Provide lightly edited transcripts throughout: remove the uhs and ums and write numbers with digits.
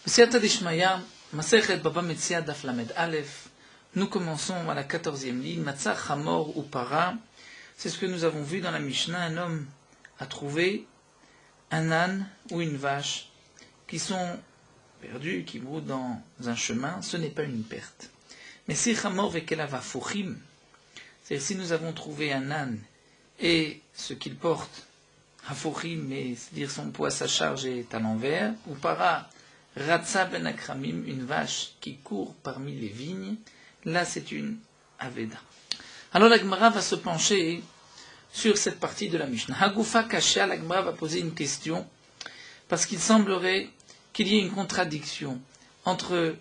Siyata Dishmaya, Masechet Baba Metzia Daf Lamed Aleph. Nous commençons à la 14e ligne. Matzah Chamor ou Para. C'est ce que nous avons vu dans la Mishnah. Un homme a trouvé un âne ou une vache qui sont perdus, qui broutent dans un chemin. Ce n'est pas une perte. Mais si Chamor Vekelava Fouchim, c'est-à-dire si nous avons trouvé un âne et ce qu'il porte, Hafouchim, c'est-à-dire son poids, sa charge est à l'envers, ou Para, Ratsa ben Akramim, une vache qui court parmi les vignes, là c'est une Aveda. Alors la Gemara va se pencher sur cette partie de la Mishnah. Hagufa Kasha, la Gemara va poser une question, parce qu'il semblerait qu'il y ait une contradiction entre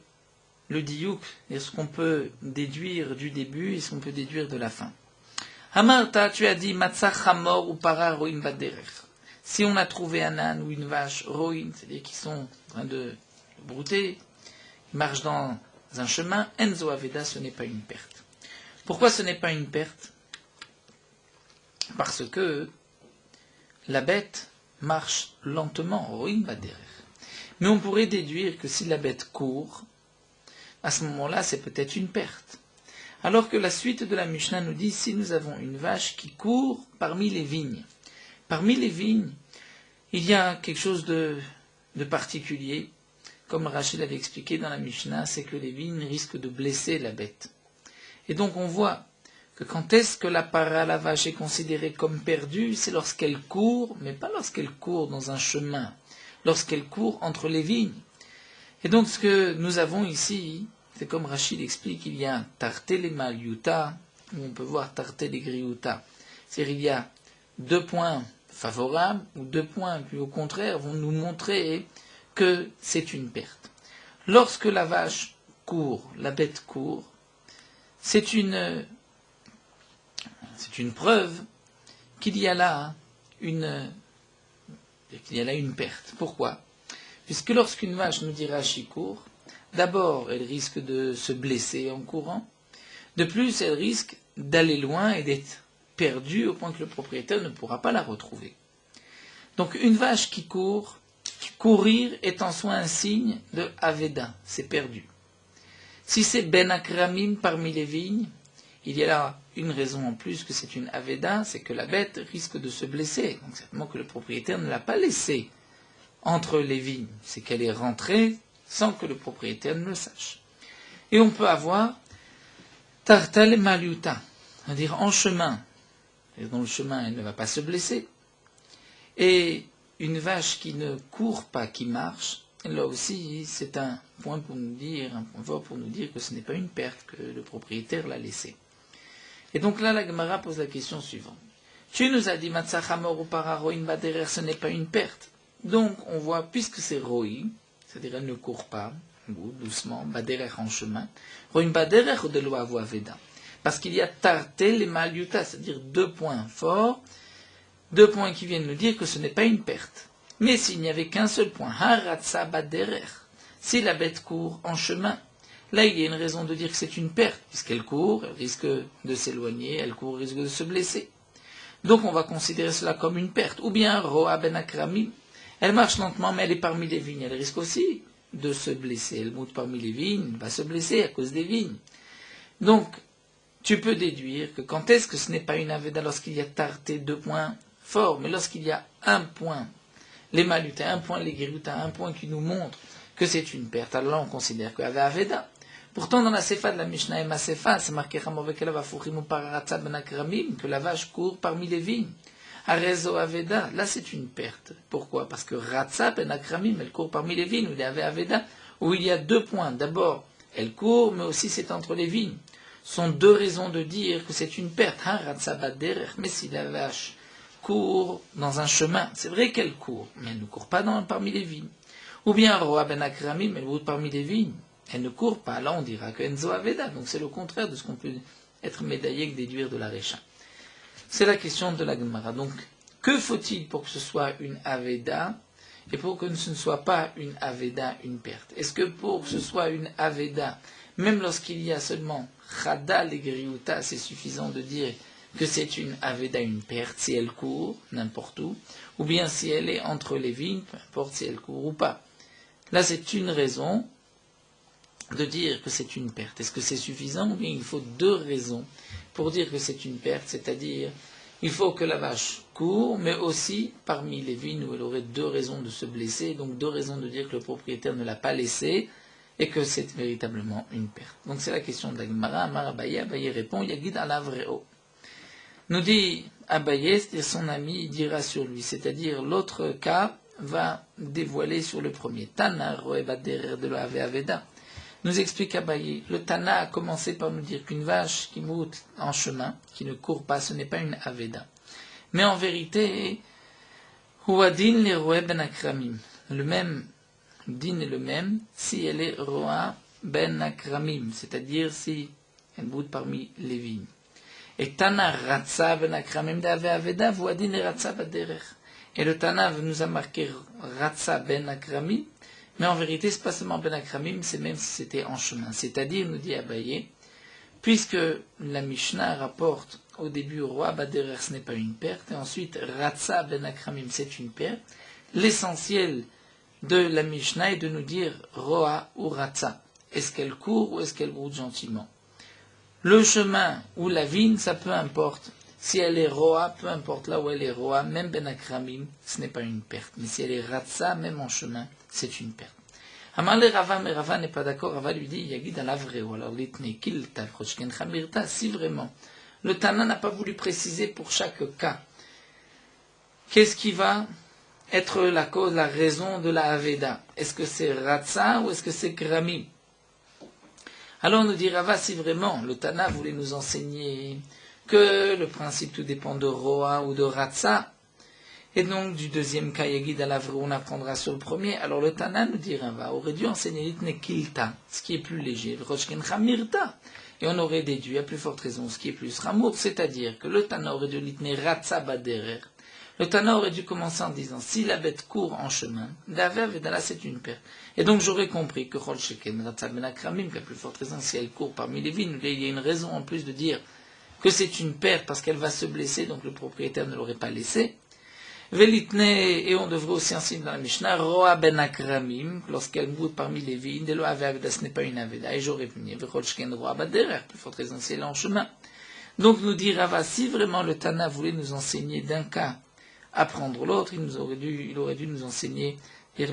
le diouk et ce qu'on peut déduire du début et ce qu'on peut déduire de la fin. Hamarta, tu as dit Matzah Chamor ou Para Roim Baderech. Si on a trouvé un âne ou une vache Roim, c'est-à-dire qui sont en train de brouter, ils marchent dans un chemin, Enzo Aveda, ce n'est pas une perte. Pourquoi ce n'est pas une perte? Parce que la bête marche lentement, Roim Baderech. Mais on pourrait déduire que si la bête court, à ce moment-là, c'est peut-être une perte. Alors que la suite de la Mishnah nous dit, si nous avons une vache qui court parmi les vignes. Parmi les vignes, il y a quelque chose de particulier. Comme Rachid avait expliqué dans la Mishnah, c'est que les vignes risquent de blesser la bête. Et donc on voit que quand est-ce que la vache est considérée comme perdue, c'est lorsqu'elle court, mais pas lorsqu'elle court dans un chemin, lorsqu'elle court entre les vignes. Et donc ce que nous avons ici, c'est comme Rachid explique, il y a Tarté les Maliuta, où on peut voir Tarté les Griuta. C'est-à-dire il y a 2 points favorables, ou 2 points qui au contraire vont nous montrer que c'est une perte. Lorsque la vache court, la bête court, c'est une preuve qu'il y a là une perte. Pourquoi? Puisque lorsqu'une vache, nous dit Rachid, court, d'abord, elle risque de se blesser en courant. De plus, elle risque d'aller loin et d'être perdue au point que le propriétaire ne pourra pas la retrouver. Donc, une vache qui court, courir est en soi un signe de Aveda, c'est perdu. Si c'est Ben Akramim parmi les vignes, il y a là une raison en plus que c'est une Aveda, c'est que la bête risque de se blesser. Donc, certainement que le propriétaire ne l'a pas laissée entre les vignes, c'est qu'elle est rentrée sans que le propriétaire ne le sache. Et on peut avoir Tartal Maliuta, c'est-à-dire en chemin, et dans le chemin elle ne va pas se blesser, et une vache qui ne court pas, qui marche, là aussi c'est un point pour nous dire, un point fort pour nous dire que ce n'est pas une perte, que le propriétaire l'a laissée. Et donc là la Gemara pose la question suivante. Tu nous as dit Matzah Chamor ou Para Roim Baderer, ce n'est pas une perte. Donc on voit, puisque c'est Roim, c'est-à-dire elle ne court pas, doucement, Baderer en chemin, Roim Baderer de loi Aveda. Parce qu'il y a Tartel et Maliuta, c'est-à-dire 2 points forts, 2 points qui viennent nous dire que ce n'est pas une perte. Mais s'il n'y avait qu'un seul point, Haratsa Baderer, si la bête court en chemin, là il y a une raison de dire que c'est une perte, puisqu'elle court, elle risque de s'éloigner, elle court, elle risque de se blesser. Donc on va considérer cela comme une perte. Ou bien Roa Ben Akramim, elle marche lentement, mais elle est parmi les vignes. Elle risque aussi de se blesser. Elle monte parmi les vignes, elle va se blesser à cause des vignes. Donc, tu peux déduire que quand est-ce que ce n'est pas une Aveda lorsqu'il y a Tarté 2 points forts, mais lorsqu'il y a 1 point, les Maluta, 1 point les Geruta, 1 point qui nous montre que c'est une perte. Alors là, on considère qu'il y avait Aveda. Pourtant, dans la Sefa de la Mishnah et ma Sefa, c'est marqué que la vache court parmi les vignes. Arezo Aveda, là c'est une perte. Pourquoi? Parce que Ratsa Ben Akramim, elle court parmi les vignes, où il y avait Aveda, où il y a 2 points. D'abord, elle court, mais aussi c'est entre les vignes. Ce sont 2 raisons de dire que c'est une perte. Ratsa Baderer, mais si la vache court dans un chemin, c'est vrai qu'elle court, mais elle ne court pas parmi les vignes. Ou bien Roa Ben Akramim, elle route parmi les vignes, elle ne court pas. Là on dira que Enzo Aveda, donc c'est le contraire de ce qu'on peut être médaillé que déduire de la Récha. C'est la question de la Gemara. Donc, que faut-il pour que ce soit une Aveda et pour que ce ne soit pas une Aveda, une perte? Est-ce que pour que ce soit une Aveda, même lorsqu'il y a seulement Chadal et Griuta, c'est suffisant de dire que c'est une Aveda, une perte, si elle court, n'importe où, ou bien si elle est entre les vignes, peu importe si elle court ou pas? Là, c'est une raison de dire que c'est une perte. Est-ce que c'est suffisant ou bien il faut deux raisons pour dire que c'est une perte, c'est-à-dire il faut que la vache court, mais aussi parmi les vignes où elle aurait deux raisons de se blesser, donc deux raisons de dire que le propriétaire ne l'a pas laissé et que c'est véritablement une perte. Donc c'est la question de la Gemara. Amar Abaye, Abaye répond, Yagid ala vreo. Nous dit Abaye, c'est-à-dire son ami dira sur lui, c'est-à-dire l'autre cas va dévoiler sur le premier. Tana roebaderer de la aveda. Nous explique Abaye, le Tana a commencé par nous dire qu'une vache qui moute en chemin, qui ne court pas, ce n'est pas une aveda. Mais en vérité, Huadin le roe ben akramim. Le même din est le même si elle est roa ben akramim, c'est-à-dire si elle moute parmi les vignes. Et Tana ratza ben akramim d'ave aveda, Huadin le ratza baderer. Et le Tana nous a marqué ratza ben akramim. Mais en vérité, ce n'est pas seulement Ben Akramim, c'est même si c'était en chemin. C'est-à-dire, nous dit Abaye, puisque la Mishnah rapporte au début au roi Baderer, ce n'est pas une perte, et ensuite Ratza Ben Akramim, c'est une perte, l'essentiel de la Mishnah est de nous dire Roa ou Ratza. Est-ce qu'elle court ou est-ce qu'elle route gentiment? Le chemin ou la vigne, ça peu importe. Si elle est Roa, peu importe là où elle est Roa, même Ben Akramim, ce n'est pas une perte. Mais si elle est Ratza, même en chemin, c'est une perte. Amar le Rava, mais Rava n'est pas d'accord. Rava lui dit, Yagid ala vreo. Alors, l'itne kilta, choshken chamirta, si vraiment le Tana n'a pas voulu préciser pour chaque cas, qu'est-ce qui va être la cause, la raison de la Aveda? Est-ce que c'est Ratza ou est-ce que c'est Kramim? Alors, nous dit Rava, si vraiment le Tana voulait nous enseigner que le principe tout dépend de Roa ou de Ratza, et donc du deuxième cas, Yagid ala vreo, on apprendra sur le premier. Alors le Tana nous dit Rava aurait dû enseigner l'itne kilta, ce qui est plus léger, choshken chamirta. Et on aurait déduit à plus forte raison ce qui est plus ramour, c'est-à-dire que le Tana aurait dû l'itne ratza baderer. Le Tana aurait dû commencer en disant si la bête court en chemin, d'ave avedala c'est une perte. Et donc j'aurais compris que choshken ratza ben akramim, qu'à plus forte raison si elle court parmi les vignes, il y a une raison en plus de dire que c'est une perte parce qu'elle va se blesser, donc le propriétaire ne l'aurait pas laissé. Velitne, et on devrait aussi enseigner dans la Mishnah, Roa ben akramim, lorsqu'elle moute parmi les vignes, de l'oave aveda, ce n'est pas une aveda, et j'aurais pu dire, Vecholshken roa baderer, plus forte raison, c'est en chemin. Donc nous dit Rava, si vraiment le Tana voulait nous enseigner d'un cas apprendre l'autre, il aurait dû nous enseigner, dire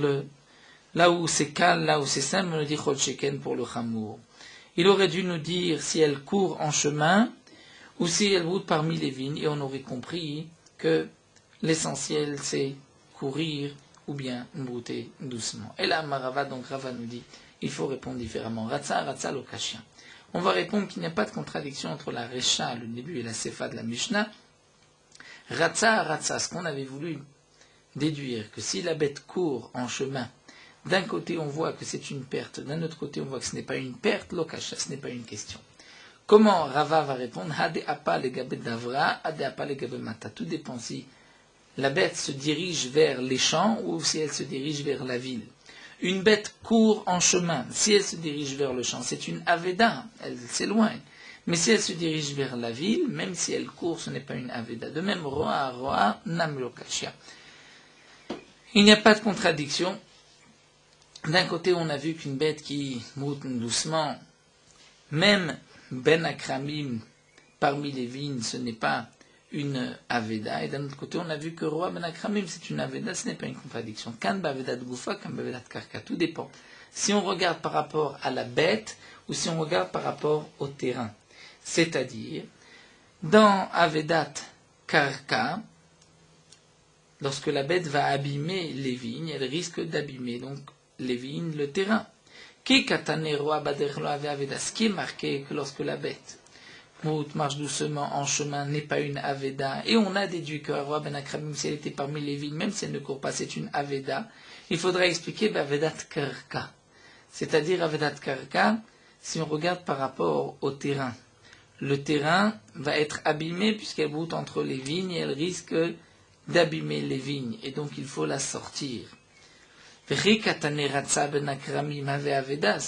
là où c'est calme, là où c'est simple, on nous dit Cholshken pour le chamour. Il aurait dû nous dire si elle court en chemin, ou si elle moute parmi les vignes, et on aurait compris que l'essentiel, c'est courir ou bien brouter doucement. Et là, Marava, donc Rava nous dit, il faut répondre différemment. Ratza, Ratza, Lokashia. On va répondre qu'il n'y a pas de contradiction entre la Recha, le début, et la Sefa de la Mishnah. Ratza, Ratza, ce qu'on avait voulu déduire, que si la bête court en chemin, d'un côté on voit que c'est une perte, d'un autre côté on voit que ce n'est pas une perte, Lokashia, ce n'est pas une question. Comment Rava va répondre? Hade apa le gabe davra, hade apa le gabe mata. Tout dépend si la bête se dirige vers les champs ou si elle se dirige vers la ville. Une bête court en chemin. Si elle se dirige vers le champ, c'est une aveda, elle s'éloigne. Mais si elle se dirige vers la ville, même si elle court, ce n'est pas une aveda. De même, roa, roa, nam lokashia. Il n'y a pas de contradiction. D'un côté, on a vu qu'une bête qui moute doucement, même ben akramim, parmi les vignes, ce n'est pas une aveda, et d'un autre côté, on a vu que Roa ben akramim, c'est une aveda, ce n'est pas une contradiction. Kan baveda de goufa, kan baveda de karka, tout dépend. Si on regarde par rapport à la bête, ou si on regarde par rapport au terrain. C'est-à-dire, dans avedat karka, lorsque la bête va abîmer les vignes, elle risque d'abîmer donc les vignes, le terrain. Qui katane Roa baderlo ave aveda, ce qui est marqué que lorsque la bête marche doucement en chemin n'est pas une aveda, et on a déduit que Roa ben akramim, si elle était parmi les vignes, même si elle ne court pas, c'est une aveda, il faudra expliquer avedat karka. C'est-à-dire avedat karka, si on regarde par rapport au terrain. Le terrain va être abîmé puisqu'elle route entre les vignes et elle risque d'abîmer les vignes, et donc il faut la sortir. Ce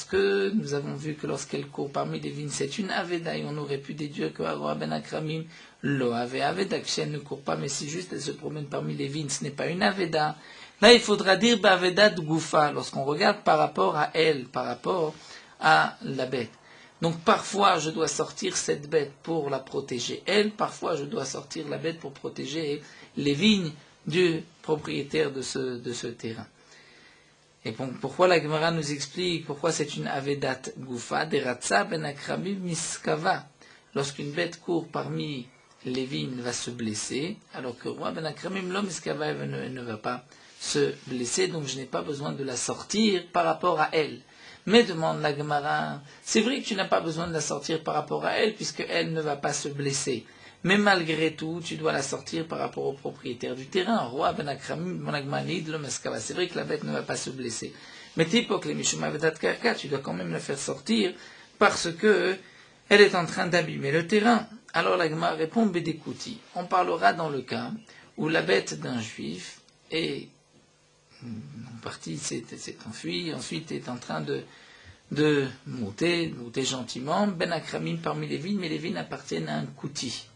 que nous avons vu que lorsqu'elle court parmi les vignes, c'est une aveda, et on aurait pu déduire que Roa ben akramim lo ave aveda, que si elle ne court pas, mais si juste elle se promène parmi les vignes, ce n'est pas une aveda. Là, il faudra dire Bavedat Goufa, lorsqu'on regarde par rapport à elle, par rapport à la bête. Donc parfois, je dois sortir cette bête pour la protéger elle, parfois je dois sortir la bête pour protéger les vignes du propriétaire de ce terrain. Et pourquoi la Gemara nous explique pourquoi c'est une Avedat Goufa, Deratza ben Akramim Miskava. Lorsqu'une bête court parmi les vignes, elle va se blesser, alors que roi ben Akramim l'homme Miskava, elle ne va pas se blesser, donc je n'ai pas besoin de la sortir par rapport à elle. Mais demande la Gemara, c'est vrai que tu n'as pas besoin de la sortir par rapport à elle, puisque elle ne va pas se blesser. Mais malgré tout, tu dois la sortir par rapport au propriétaire du terrain. Roi ben Akramim, mon Agmanid, l'homme Eskava. C'est vrai que la bête ne va pas se blesser. Mais typok les Mishum Avedat Karka, tu dois quand même la faire sortir parce que elle est en train d'abîmer le terrain. Alors la Gemara répond Bédékouti. On parlera dans le cas où la bête d'un juif est en partie s'est enfuie, ensuite est en train de monter gentiment. Ben Akramim parmi les vignes, mais les vignes appartiennent à un Kouti.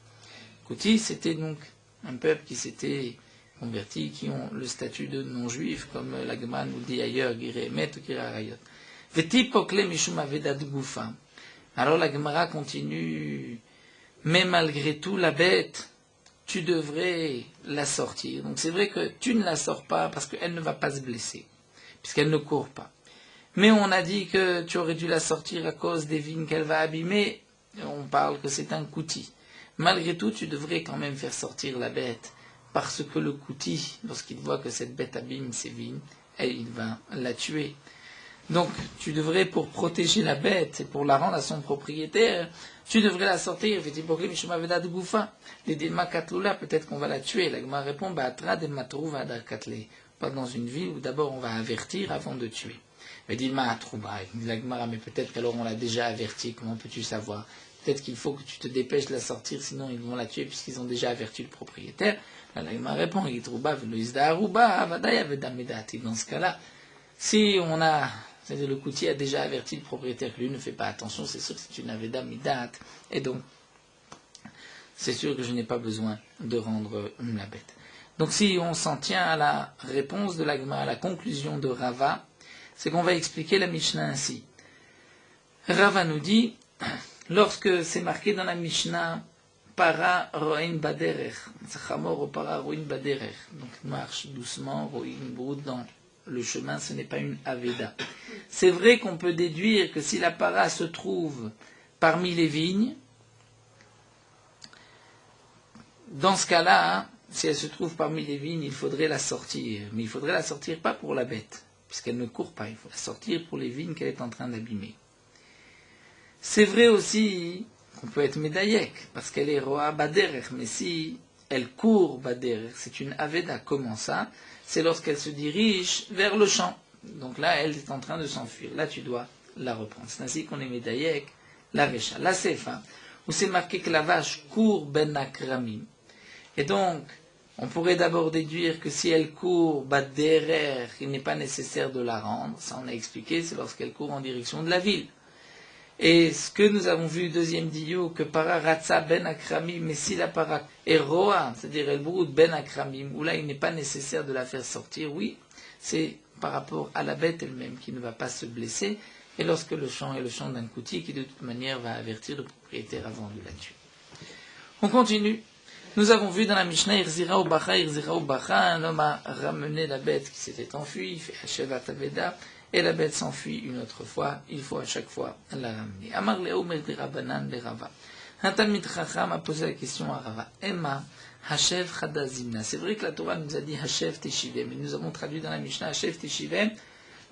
Kouti, c'était donc un peuple qui s'était converti, qui ont le statut de non-juif, comme la Gemara nous dit ailleurs, Giremet ou Girarayot. Veti pokle mishum avedat goufa. Alors la Gemara continue, mais malgré tout, la bête, tu devrais la sortir. Donc c'est vrai que tu ne la sors pas parce qu'elle ne va pas se blesser, puisqu'elle ne court pas. Mais on a dit que tu aurais dû la sortir à cause des vignes qu'elle va abîmer. On parle que c'est un Kouti. Malgré tout, tu devrais quand même faire sortir la bête, parce que le Kouti, lorsqu'il voit que cette bête abîme ses vignes, il va la tuer. Donc, tu devrais, pour protéger la bête et pour la rendre à son propriétaire, tu devrais la sortir. Peut-être qu'on va la tuer. La Gemara répond, pas dans une ville où d'abord on va avertir avant de tuer. Elle dit, la Gemara, mais peut-être qu'alors on l'a déjà averti, comment peux-tu savoir? Peut-être qu'il faut que tu te dépêches de la sortir, sinon ils vont la tuer puisqu'ils ont déjà averti le propriétaire. Là, la Gemara répond, dans ce cas-là, si on a, c'est-à-dire le Kouti a déjà averti le propriétaire que lui ne fait pas attention, c'est sûr que c'est une aveda midat, et donc c'est sûr que je n'ai pas besoin de rendre la bête. Donc si on s'en tient à la réponse de la Gemara, à la conclusion de Rava, c'est qu'on va expliquer la Mishnah ainsi. Rava nous dit, lorsque c'est marqué dans la Mishnah, para roin baderech, chamor ou para roin baderech, donc marche doucement, roin broute dans le chemin, ce n'est pas une aveda. C'est vrai qu'on peut déduire que si la para se trouve parmi les vignes, dans ce cas-là, si elle se trouve parmi les vignes, il faudrait la sortir. Mais il faudrait la sortir pas pour la bête, puisqu'elle ne court pas. Il faut la sortir pour les vignes qu'elle est en train d'abîmer. C'est vrai aussi qu'on peut être médaillek, parce qu'elle est roa baderech, mais si elle court baderech, c'est une aveda. Comment ça? C'est lorsqu'elle se dirige vers le champ. Donc là, elle est en train de s'enfuir. Là, tu dois la reprendre. C'est ainsi qu'on est médaillek, la recha. La sefa, où c'est marqué que la vache court ben akramim. Et donc, on pourrait d'abord déduire que si elle court baderer, il n'est pas nécessaire de la rendre. Ça, on a expliqué, c'est lorsqu'elle court en direction de la ville. Et ce que nous avons vu, deuxième diyo, que para ratza ben akramim, mais si la para est roa, c'est-à-dire elle broute ben akramim, où là il n'est pas nécessaire de la faire sortir, oui, c'est par rapport à la bête elle-même qui ne va pas se blesser, et lorsque le champ est le champ d'un Kouti qui de toute manière va avertir le propriétaire avant de la tuer. On continue. Nous avons vu dans la Mishnah, Irzira ou Bacha, un homme a ramené la bête qui s'était enfuie, il fait Hashevat Aveda, et la bête s'enfuit une autre fois, il faut à chaque fois la ramener. Amar Leo Merdira Banan le Rava. Un Talmid Chacham a posé la question à Rava. Emma, Hashev Chadazimna. C'est vrai que la Torah nous a dit Hashev Teshivem, mais nous avons traduit dans la Mishnah Hashev Teshivem,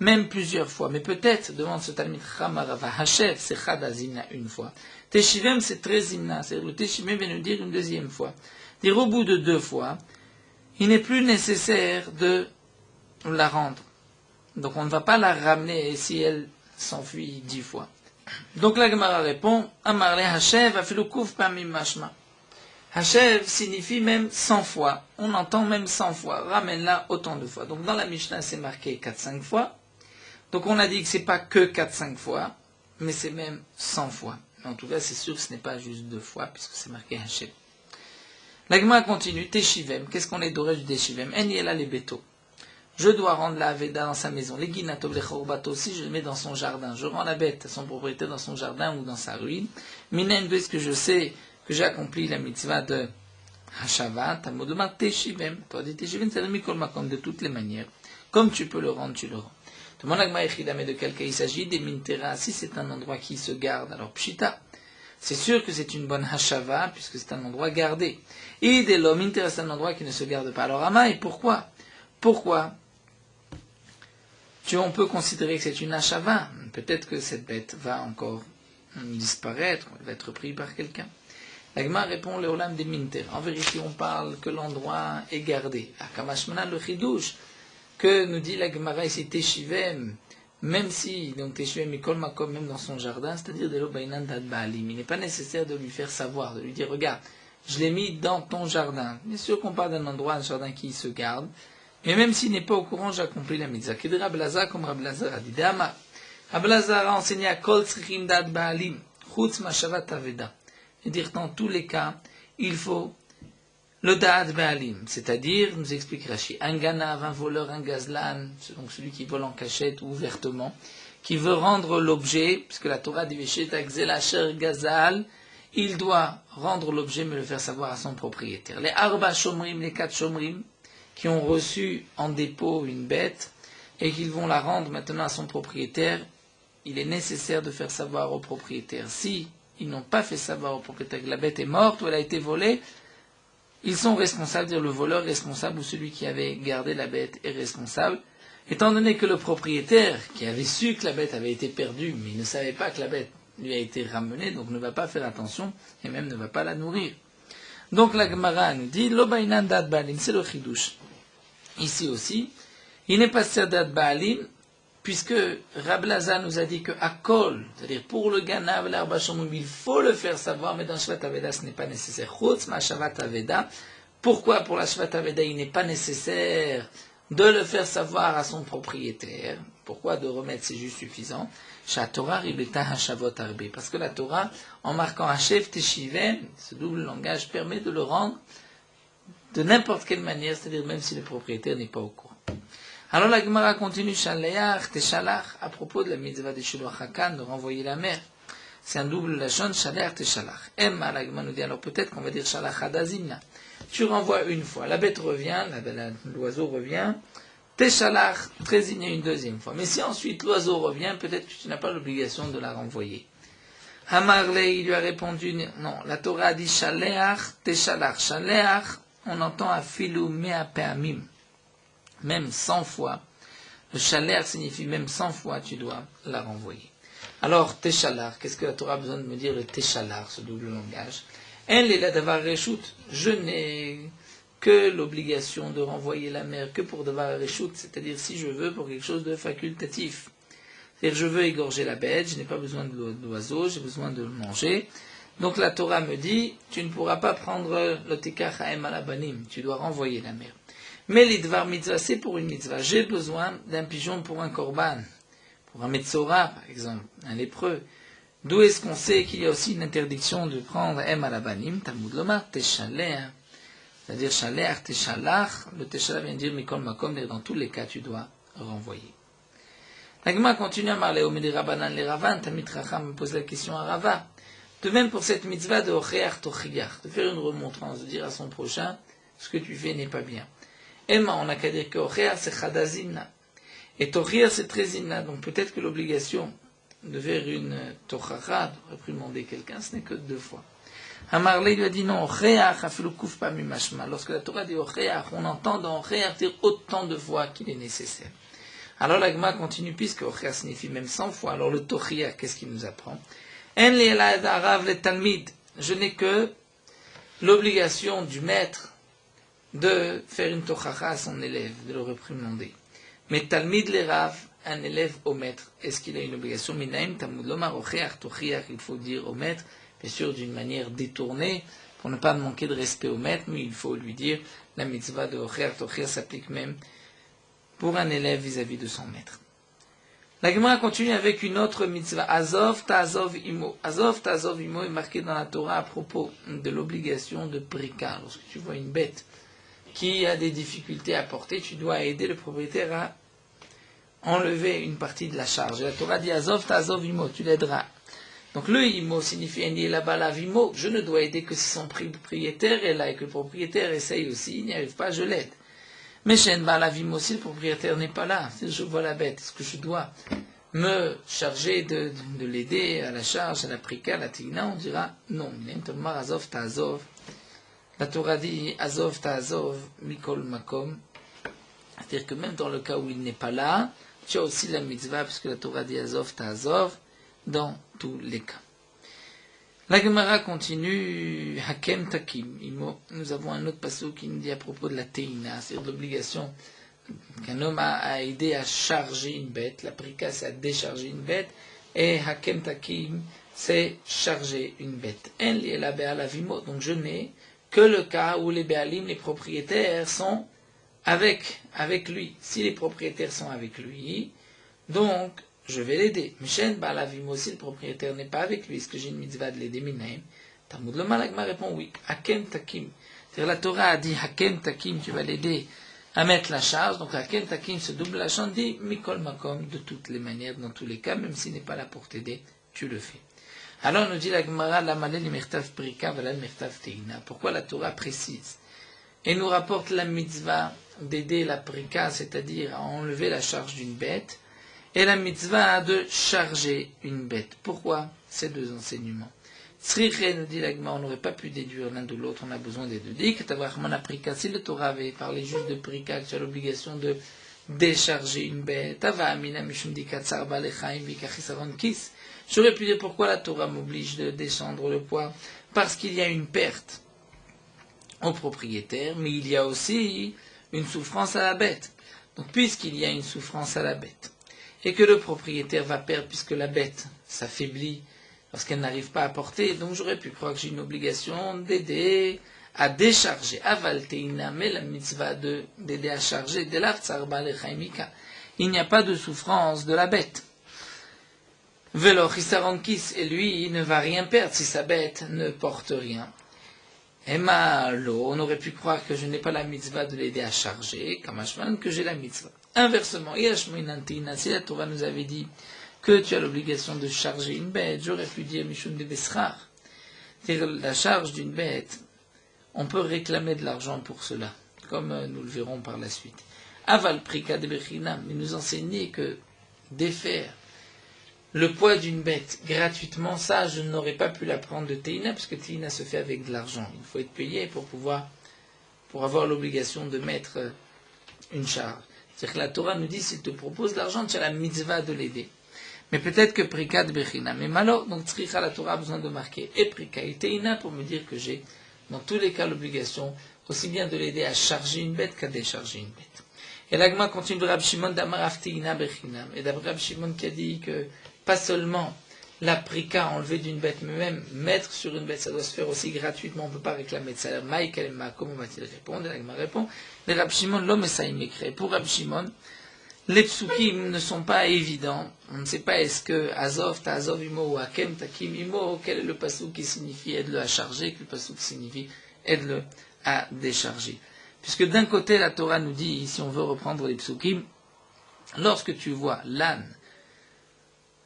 même plusieurs fois. Mais peut-être, devant ce Talmid Chacham à Rava, Hashev c'est Chadazimna une fois. Teshivem c'est 13 zimna, c'est-à-dire le Teshivem vient nous dire une deuxième fois. Dire au bout de 2 fois, il n'est plus nécessaire de la rendre. Donc on ne va pas la ramener si elle s'enfuit 10 fois. Donc la Gemara répond, Amarle Hashev afiloukuf pamim mashma. Hashev signifie même 100 fois. On entend même 100 fois. Ramène-la autant de fois. Donc dans la Mishnah c'est marqué 4-5 fois. Donc on a dit que c'est pas que 4-5 fois, mais c'est même 100 fois. En tout cas c'est sûr que ce n'est pas juste 2 fois, puisque c'est marqué Hashev. La Gemara continue, Teshivem. Qu'est-ce qu'on est doré du Teshivem? En yela les bétos. je dois rendre la Aveda dans sa maison. Les Ginatov, les Chorbato, si je le mets dans son jardin, je rends la bête à son propriétaire dans son jardin ou dans sa ruine. Minen, est-ce que je sais que j'ai accompli la mitzvah de Hashava, Tamodoma, Teshivem. Toi, dit Teshivem, c'est le Mikol Makom de toutes les manières. Comme tu peux le rendre, tu le rends. Demande à Gmaïchida, mais de quel cas il s'agit? Des Mintera. Si c'est un endroit qui se garde, alors Pshita. C'est sûr que c'est une bonne Hashava, puisque c'est un endroit gardé. Et des l'homme Mintera, c'est un endroit qui ne se garde pas. Alors, Ama, et pourquoi? Pourquoi on peut considérer que c'est une Hashava. Peut-être que cette bête va encore disparaître, elle va être prise par quelqu'un. La Gemara répond le Olam des Minter. En vérité, on parle que l'endroit est gardé. Akamashmana le Chidouche, que nous dit la Gemara ici Teshivem, même si, donc Teshivem Mikol Makom, même dans son jardin, c'est-à-dire de l'Obainan Dad Baalim. Il n'est pas nécessaire de lui faire savoir, de lui dire, regarde, je l'ai mis dans ton jardin. Bien sûr qu'on parle d'un endroit, un jardin qui se garde, mais même s'il n'est pas au courant, j'accomplis la mitzvah. Ked Rablazar, comme Rablazar a dit, Dama. Rablazar a enseigné à Kol Tzrichim Dad Baalim, Chutz Mashavat Aveda. C'est-à-dire, dans tous les cas, il faut le Da'at Ba'alim, c'est-à-dire, nous explique Rashi, un ganav, un voleur, un gazlan, donc celui qui vole en cachette ou ouvertement, qui veut rendre l'objet, puisque la Torah dit Veshet Akzel Asher Gazal, il doit rendre l'objet, mais le faire savoir à son propriétaire. Les Arba Shomrim, les 4 Shomrim, qui ont reçu en dépôt une bête, et qu'ils vont la rendre maintenant à son propriétaire, il est nécessaire de faire savoir au propriétaire. Si ils n'ont pas fait savoir au propriétaire que la bête est morte ou elle a été volée, ils sont responsables, dire le voleur est responsable ou celui qui avait gardé la bête est responsable, étant donné que le propriétaire, qui avait su que la bête avait été perdue, mais il ne savait pas que la bête lui a été ramenée, donc ne va pas faire attention, et même ne va pas la nourrir. Donc la Gemara nous dit, Lobainan Dad Baalim, c'est le chidouche. Ici aussi, il n'est pas Dad Baalim, puisque Rablaza nous a dit que Akol, c'est-à-dire pour le Ganav, l'Arba Shomrim, il faut le faire savoir, mais dans Shvat Aveda, ce n'est pas nécessaire. Chutz ma Shavat Aveda. Pourquoi pour la Shvat Aveda, il n'est pas nécessaire de le faire savoir à son propriétaire? Pourquoi de remettre, c'est juste suffisant? Torah Ribeta Hashavot Arbe. Parce que la Torah, en marquant Hashev Teshivem, ce double langage permet de le rendre de n'importe quelle manière, c'est-à-dire même si le propriétaire n'est pas au courant. Alors la Gemara continue, Shaleach, Teshalach, à propos de la mitzvah de Shiloh Hakan, de renvoyer la mère. C'est un double lachon, Shaleach, Teshalach. Emma, la Gemara nous dit, alors peut-être qu'on va dire Shalach Hadazimna. Tu renvoies une fois, la bête revient, l'oiseau revient, Teshalach, désigné une deuxième fois. Mais si ensuite l'oiseau revient, peut-être que tu n'as pas l'obligation de la renvoyer. Hamarle, il lui a répondu, non, la Torah a dit Shaleach, Teshalach. Shaleach, on entend Afilu Mea Pe'amim. Même 100 fois, le chaler signifie même 100 fois, tu dois la renvoyer. Alors, teshalar, qu'est-ce que la Torah a besoin de me dire, le teshalar, ce double langage? Je n'ai que l'obligation de renvoyer la mère que pour devoir reshut, c'est-à-dire si je veux pour quelque chose de facultatif. C'est-à-dire je veux égorger la bête, je n'ai pas besoin de l'oiseau, j'ai besoin de le manger. Donc la Torah me dit, tu ne pourras pas prendre le tekach ha'em alabanim, tu dois renvoyer la mère. Mais l'idvar mitzvah, c'est pour une mitzvah. J'ai besoin d'un pigeon pour un korban, pour un metzora, par exemple, un lépreux. D'où est-ce qu'on sait qu'il y a aussi une interdiction de prendre em alabanim, Talmud lomar, teshaleh, c'est-à-dire shaleh, teshalach, le teshalach vient dire mikol makom, dans tous les cas, tu dois renvoyer. La Gemara continue à parler au Medi Rabanan les Ravan, Tamit Racham me pose la question à Rava. De même pour cette mitzvah de Ocheach Tochiyach, de faire une remontrance, de dire à son prochain, ce que tu fais n'est pas bien. Emma, on n'a qu'à dire que Ocheach c'est Chadazimna. Et Tochiyach c'est Trezimna. Donc peut-être que l'obligation de faire une Tochacha, de réprimander quelqu'un, ce n'est que 2 fois. Hamarle lui a dit non, Ocheach afilu kuf pa mimashma. Lorsque la Torah dit Ocheach, on entend dans Ocheach dire autant de fois qu'il est nécessaire. Alors la Gemara continue, puisque Ocheach signifie même 100 fois. Alors le Tochiyach, qu'est-ce qu'il nous apprend? En li elad arav le talmid. Je n'ai que l'obligation du maître de faire une tochacha à son élève, de le réprimander. Mais talmid le rav, un élève au maître, est-ce qu'il a une obligation? Minaim tamud lomar ocheach tochiach, il faut dire au maître, bien sûr d'une manière détournée, pour ne pas manquer de respect au maître, mais il faut lui dire, la mitzvah de ocheach tochiach s'applique même pour un élève vis-à-vis de son maître. La Gemara continue avec une autre mitzvah, Azov ta'azov imo. Azov ta'azov imo est marqué dans la Torah à propos de l'obligation de prika. Lorsque tu vois une bête qui a des difficultés à porter, tu dois aider le propriétaire à enlever une partie de la charge. Et la Torah dit Azov ta'azov imo, tu l'aideras. Donc le imo signifie Eni là-bas la vimo, je ne dois aider que si son propriétaire est là et que le propriétaire essaye aussi, il n'y arrive pas, je l'aide. Mais Shen ba la vimo, si le propriétaire n'est pas là, si je vois la bête, est-ce que je dois me charger de l'aider à la charge, à la prika, à la tigna? On dira non. Azov ta'azov. La Torah dit Azov ta'azov mikol makom. C'est-à-dire que même dans le cas où il n'est pas là, tu as aussi la mitzvah, puisque la Torah dit Azov ta'azov, dans tous les cas. La Gemara continue, Hakem Takim. Nous avons un autre passage qui nous dit à propos de la Teina, c'est-à-dire de l'obligation qu'un homme a à aider à charger une bête. La Prika, c'est à décharger une bête, et Hakem Takim, c'est charger une bête. En li la Be'al Avimo, donc je n'ai que le cas où les Be'alim, les propriétaires, sont avec lui. Si les propriétaires sont avec lui, donc je vais l'aider. Mishen Ba'alavim aussi, le propriétaire n'est pas avec lui. Est-ce que j'ai une mitzvah de l'aider minaim? Talmud le Malagma répond oui. Hakem Takim. C'est-à-dire la Torah a dit Hakem Takim, tu vas l'aider à mettre la charge. Donc Hakem Takim se double la charge, dit Mikol Makom, de toutes les manières, dans tous les cas, même s'il n'est pas là pour t'aider, tu le fais. Alors nous dit la Gemara, la Malel Imertav Prika, Valal Mertav Teina. Pourquoi la Torah précise et nous rapporte la mitzvah d'aider la Prika, c'est-à-dire à enlever la charge d'une bête, et la mitzvah de charger une bête. Pourquoi ces deux enseignements? Tzriche, nous dit l'Agma, on n'aurait pas pu déduire l'un de l'autre, on a besoin des deux. Dit que si le Torah avait parlé juste de Prika, que tu as l'obligation de décharger une bête, j'aurais pu dire pourquoi la Torah m'oblige de descendre le poids. Parce qu'il y a une perte au propriétaire, mais il y a aussi une souffrance à la bête. Donc puisqu'il y a une souffrance à la bête, et que le propriétaire va perdre puisque la bête s'affaiblit lorsqu'elle n'arrive pas à porter, donc j'aurais pu croire que j'ai une obligation d'aider à décharger, avalteina, mais la mitzvah d'aider à charger, de l'aftsarba lechaimika. Il n'y a pas de souffrance de la bête. Velo chisaronkis, et lui, il ne va rien perdre si sa bête ne porte rien. Emma lo, on aurait pu croire que je n'ai pas la mitzvah de l'aider à charger, comme Ashman, que j'ai la mitzvah. Inversement, si la Torah nous avait dit que tu as l'obligation de charger une bête, j'aurais pu dire Mishun de Besrar. C'est-à-dire la charge d'une bête, on peut réclamer de l'argent pour cela, comme nous le verrons par la suite. Aval prika de Bechinam, mais nous enseigner que défaire le poids d'une bête gratuitement, ça je n'aurais pas pu l'apprendre de Teina, parce que Teina se fait avec de l'argent. Il faut être payé pour avoir l'obligation de mettre une charge. C'est-à-dire que la Torah nous dit, s'il te propose de l'argent, tu as la mitzvah de l'aider. Mais peut-être que Prika de Bechina. Mais alors, donc Tzricha, la Torah a besoin de marquer et Prika et Teina pour me dire que j'ai, dans tous les cas, l'obligation aussi bien de l'aider à charger une bête qu'à décharger une bête. Et l'Agma continue de Rab Shimon d'Amarav Teina Bechinam. Et d'Rab Shimon qui a dit que pas seulement la prika enlevée d'une bête, mais même mettre sur une bête, ça doit se faire aussi gratuitement, on ne peut pas réclamer de salaire. Comment va-t-il répondre? Et l'Agma répond, les Rab Shimon, l'homme et pour Rab Shimon, les psukim ne sont pas évidents. On ne sait pas est-ce que Azov, Ta'azov imo ou Hakem, Takim imo, quel est le passouk qui signifie aide-le à charger, quel passouk qui signifie aide-le à décharger. Puisque d'un côté, la Torah nous dit, si on veut reprendre les psukim, lorsque tu vois l'âne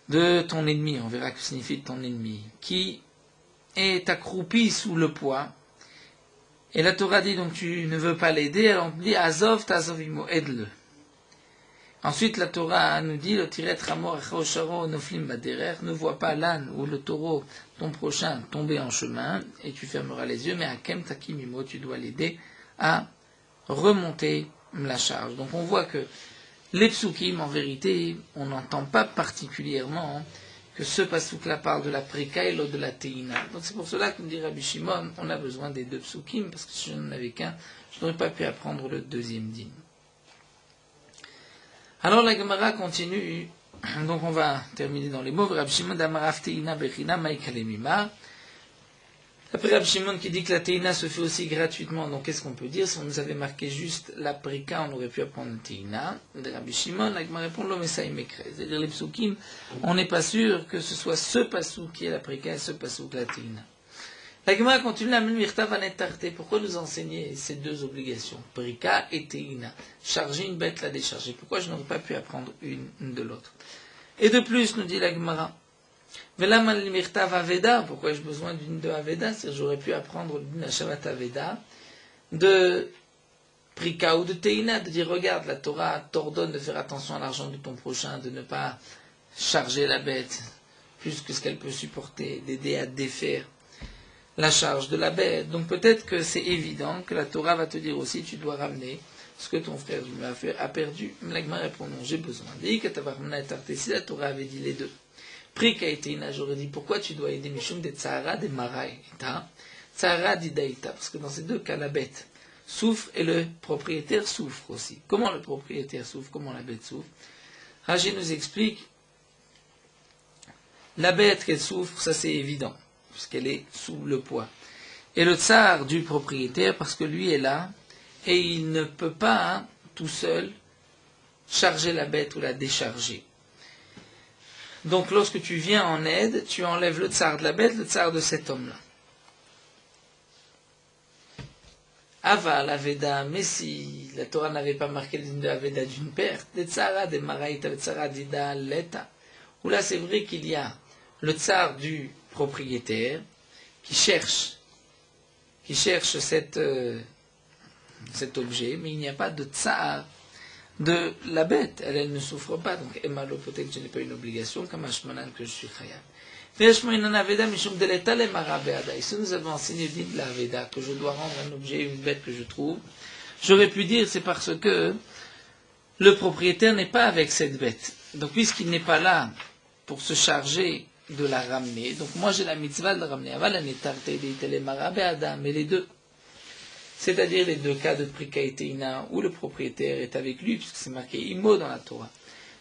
de ton ennemi, on verra que signifie ton ennemi, qui est accroupi sous le poids, et la Torah dit donc tu ne veux pas l'aider, alors on dit Azov, Ta'azov imo, aide-le. Ensuite, la Torah nous dit, le tiret ramor echosharo noflim baderer, ne vois pas l'âne ou le taureau, ton prochain, tomber en chemin, et tu fermeras les yeux, mais hakem takim imo, tu dois l'aider à remonter la charge. Donc on voit que les psukim, en vérité, on n'entend pas particulièrement que ce passouk-là parle de la prika et l'autre de la teina. Donc c'est pour cela que nous dit Rabbi Shimon, on a besoin des deux psukim, parce que si je n'en avais qu'un, je n'aurais pas pu apprendre le deuxième din. Alors la Gemara continue, donc on va terminer dans les mots. Rabbi Shimon d'Amarav Teina Bechina Maïkalemima. Après Rabbi Shimon qui dit que la Teina se fait aussi gratuitement, donc qu'est-ce qu'on peut dire? Si on nous avait marqué juste la prika, on aurait pu apprendre la Teina. Rabbi Shimon, la Gemara répond l'homme et mekre. C'est-à-dire les psukim, on n'est pas sûr que ce soit ce passouk qui est la prika et ce passouk la Teina. La Gemara continue la même mirtav anetarté. Pourquoi nous enseigner ces deux obligations? Prika et teina. Charger une bête, la décharger. Pourquoi je n'aurais pas pu apprendre une de l'autre? Et de plus, nous dit la Gemara, Velam al mirtav aveda. Pourquoi ai-je besoin d'une de aveda? C'est-à-dire j'aurais pu apprendre d'une shavat aveda, de prika ou de teina, de dire regarde, la Torah t'ordonne de faire attention à l'argent de ton prochain, de ne pas charger la bête plus que ce qu'elle peut supporter, d'aider à défaire la charge de la bête. Donc peut-être que c'est évident que la Torah va te dire aussi tu dois ramener ce que ton frère a perdu. L'Agma répond non, j'ai besoin. Si la Torah avait dit les deux, Prika et teina, j'aurais dit pourquoi tu dois aider Mishum de Tzahara de Marai. Tzahara didaïta, parce que dans ces deux cas la bête souffre et le propriétaire souffre aussi. Comment le propriétaire souffre? Comment la bête souffre? Raji nous explique la bête qu'elle souffre, ça c'est évident, puisqu'elle est sous le poids. Et le tsar du propriétaire, parce que lui est là, et il ne peut pas, tout seul, charger la bête ou la décharger. Donc lorsque tu viens en aide, tu enlèves le tsar de la bête, le tsar de cet homme-là. Ava, l'aveda, mais si la Torah n'avait pas marqué le de l'aveda d'une perte, des tsara, des maraïta, des tsara, dida, l'eta, où là c'est vrai qu'il y a le tsar du propriétaire qui cherche cet objet, mais il n'y a pas de tsar de la bête. Elle ne souffre pas, donc Emalo, peut-être que je n'ai pas une obligation, comme Ashmanan que je suis khayab. Ici nous avons enseigné de la Veda que je dois rendre un objet, une bête que je trouve. J'aurais pu dire c'est parce que le propriétaire n'est pas avec cette bête. Donc puisqu'il n'est pas là pour se charger de la ramener, donc moi j'ai la mitzvah de la ramener. Mais les deux, c'est-à-dire les deux cas de Prika et Teina où le propriétaire est avec lui, puisque c'est marqué Imo dans la Torah.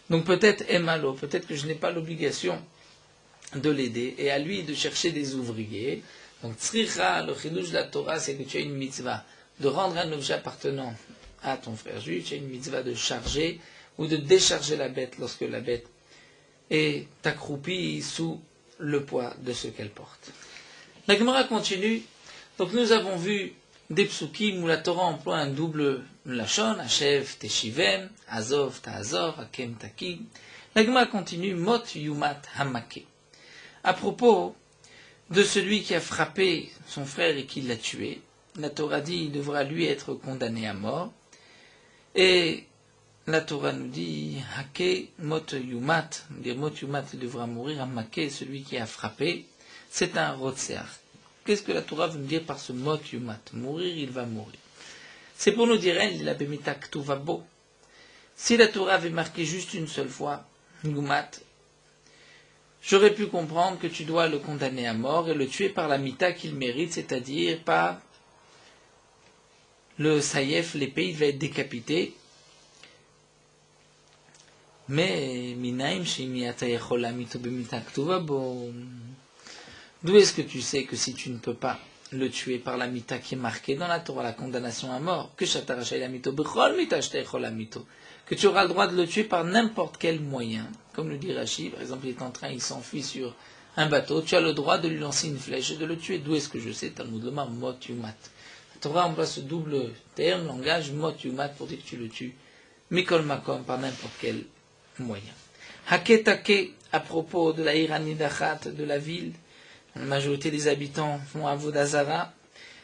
Donc peut-être Emalo, peut-être que je n'ai pas l'obligation de l'aider, et à lui de chercher des ouvriers. Donc, tzricha, le chidouche de la Torah, c'est que tu as une mitzvah de rendre un objet appartenant à ton frère juif, tu as une mitzvah de charger ou de décharger la bête lorsque la bête est accroupie sous le poids de ce qu'elle porte. La Gemara continue. Donc, nous avons vu des psukim où la Torah emploie un double lachon, Hashev, Teshivem, Azov, Ta'azov, Hakem, Takim. La Gemara continue, Mot, Yumat, Hamake. À propos de celui qui a frappé son frère et qui l'a tué, la Torah dit qu'il devra lui être condamné à mort. Et la Torah nous dit Hake mot yumat, dire mot yumat, il devra mourir. Hamake, celui qui a frappé, c'est un rotseach. Qu'est-ce que la Torah veut nous dire par ce mot yumat? Mourir, il va mourir. C'est pour nous dire il a bemita ktuvabo. Si la Torah avait marqué juste une seule fois yumat, j'aurais pu comprendre que tu dois le condamner à mort et le tuer par la mita qu'il mérite, c'est-à-dire par le saïef, l'épée, il va être décapité. Mais, minaim shemiata yechola mito bemita ktuvabo. D'où est-ce que tu sais que si tu ne peux pas le tuer par la mita qui est marquée dans la Torah, la condamnation à mort, que shatarashai la mito bechol mita shtechola mito, que tu auras le droit de le tuer par n'importe quel moyen. Comme le dit Rashi, par exemple, il est en train, il s'enfuit sur un bateau, tu as le droit de lui lancer une flèche et de le tuer. D'où est-ce que je sais? Talmud Lomar, mot yumat. La Torah emploie ce double terme, langage, mot yumat, pour dire que tu le tues. Mikol makom, par n'importe quel moyen. Haketake, à propos de la Iranidachat, de la ville, la majorité des habitants font Avodazara.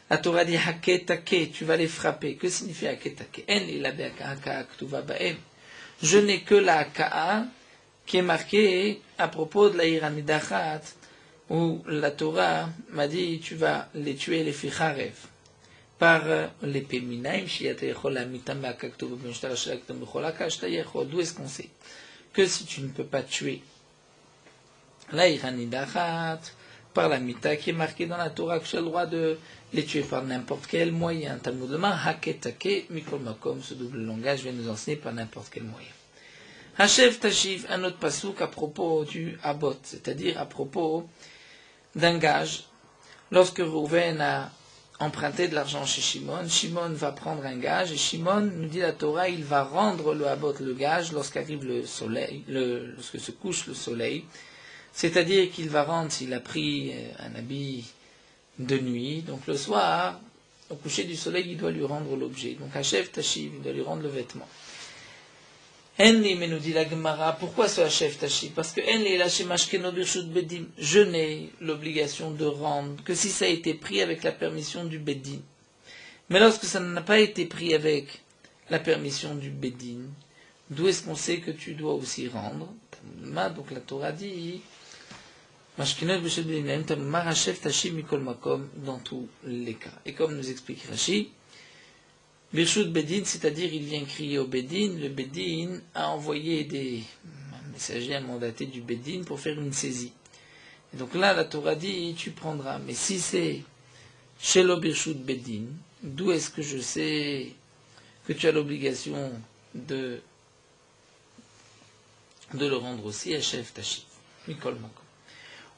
La Torah dit Haketake, tu vas les frapper. Que signifie Haketake? En ilabe haka ktuva baem. Je n'ai que la haka'a qui est marquée à propos de la Iranidachat, où la Torah m'a dit tu vas les tuer les ficharev par l'épée minaim shiata yechola mitam haka ktuva b'mishtar shalaktam b'cholaka shtayechol. D'où est-ce qu'on sait que si tu ne peux pas tuer la Iranidachat par la mita qui est marquée dans la Torah, que tu as le droit de les tuer par n'importe quel moyen. Talmud Lomar, Haketake, Mikol Makom, ce double langage vient nous enseigner par n'importe quel moyen. Hashev Tashiv, un autre pasouk à propos du Abot, c'est-à-dire à propos d'un gage. Lorsque Rouven a emprunté de l'argent chez Shimon, Shimon va prendre un gage, et Shimon, nous dit la Torah, il va rendre le Abot, le gage, lorsqu'arrive le soleil, lorsque se couche le soleil. C'est-à-dire qu'il va rendre, s'il a pris un habit de nuit, donc le soir, au coucher du soleil, il doit lui rendre l'objet. Donc Hachef Tashiv, il doit lui rendre le vêtement. Enli, mais nous dit la Gemara, pourquoi ce Hachef Tashiv? Parce que Enli la Shemashkeno Birshut Bedim, je n'ai l'obligation de rendre que si ça a été pris avec la permission du Bedin. Mais lorsque ça n'a pas été pris avec la permission du Bedin, d'où est-ce qu'on sait que tu dois aussi rendre? Donc la Torah dit Mashkinot Birshut Bedim, Tamar Hachef Tashiv Mikol Makom, dans tous les cas. Et comme nous explique Rashi, Birshut Bedin, c'est-à-dire il vient crier au Bedin, le Bedin a envoyé des messagers à mandater du Bedin pour faire une saisie. Et donc là, la Torah dit, tu prendras. Mais si c'est Shelo Birshut Bedin, d'où est-ce que je sais que tu as l'obligation de le rendre aussi à Chef Tachif, Mikol Makom.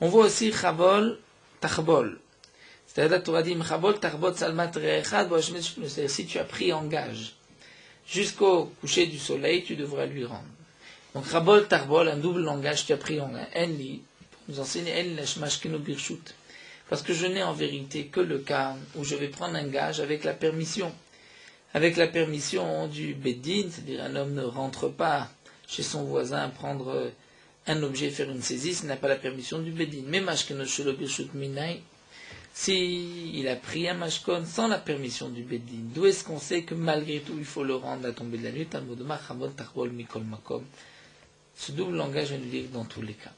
On voit aussi Chabol, Tachbol. C'est-à-dire, la Torah dit, c'est-à-dire, si tu as pris en gage jusqu'au coucher du soleil, tu devras lui rendre. Donc, Rabol, Tarbol, un double langage, tu as pris en gage. Enli, pour nous enseigner, Enli, Lashmashkeno Birshut. Parce que je n'ai en vérité que le cas où je vais prendre un gage avec la permission. Avec la permission du Bedin, c'est-à-dire, un homme ne rentre pas chez son voisin prendre un objet, faire une saisie, s'il n'a pas la permission du Bedin. Mais Mashkeno Shelo Birshut Minai, si il a pris un mashkon sans la permission du Bedin, d'où est-ce qu'on sait que malgré tout il faut le rendre à tomber de la nuit? Ce double langage vient nous dire dans tous les cas.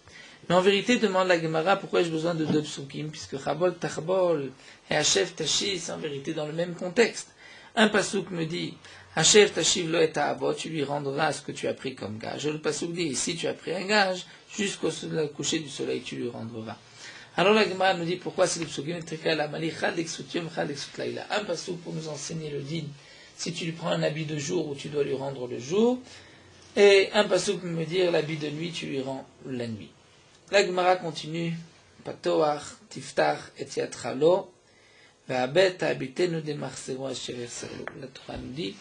Mais en vérité, demande la Gemara, pourquoi j'ai besoin de deux psukim, puisque Chabol, Tachbol et Hachef Tashi, c'est en vérité dans le même contexte. Un pasuk me dit, Hachef Tashiv lo et avot, tu lui rendras ce que tu as pris comme gage. Et le pasuk dit, si tu as pris un gage, jusqu'au coucher du soleil, tu lui rendras. Alors la Gemara nous dit pourquoi c'est le psukim un pasuk pour nous enseigner le din, si tu lui prends un habit de jour où tu dois lui rendre le jour, et un pasuk pour me dire l'habit de nuit, tu lui rends la nuit. La Gemara continue, Patoach, Tiftar, et Yatralo, Ve'abet habitenu de Marsero asher ersalo. La Torah nous dit,